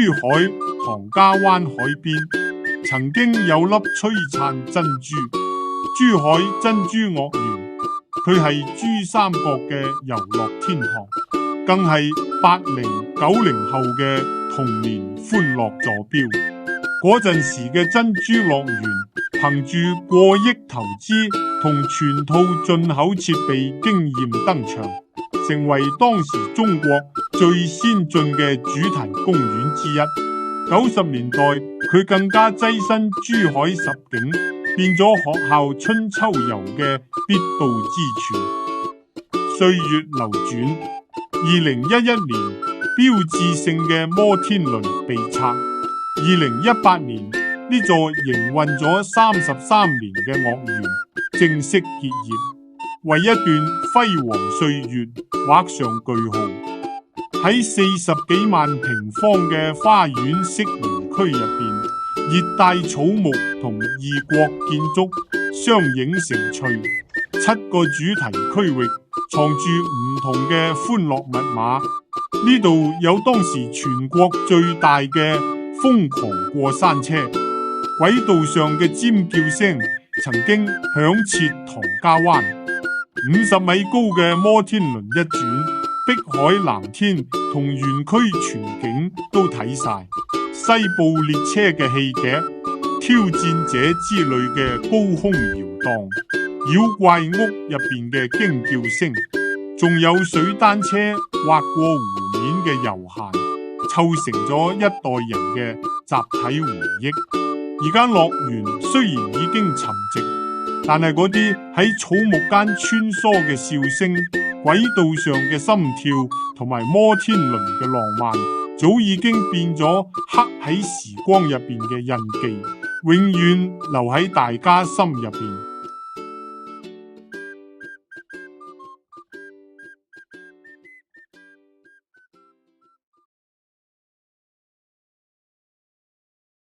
珠海唐家灣海邊曾經有粒璀璨珍珠，珠海珍珠樂園，佢係珠三角嘅遊樂天堂，更係80、90後嘅童年歡樂坐標。嗰陣時嘅珍珠樂園，憑住過億投資同全套進口設備驚豔登場，成為當時中國最先進嘅主題公園之一。90年代，佢更加躋身珠海十景，變咗學校春秋遊嘅必到之處。歲月流轉，2011年標誌性嘅摩天輪被拆，2018年呢座營運咗33年嘅樂園正式結業，為一段輝煌歲月畫上句號。喺40幾萬平方嘅花園式園區入邊，熱帶草木同異國建築相映成趣，7個主題區域藏住唔同嘅歡樂密碼。呢度有當時全國最大嘅瘋狂過山車，軌道上嘅尖叫聲曾經響徹唐家灣，50米高嘅摩天輪一轉，碧海藍天同園區全景都睇晒，西部列車嘅戲劇，挑戰者之類嘅高空搖蕩，妖怪屋入邊嘅驚叫聲，仲有水單車劃過湖面嘅悠閒，湊成咗一代人嘅集體回憶。而家樂園雖然已經沉寂，但係嗰啲喺草木間穿梭嘅笑聲，軌道上嘅心跳同埋摩天輪嘅浪漫，早已經變咗刻喺時光入邊嘅印記，永遠留喺大家心入邊。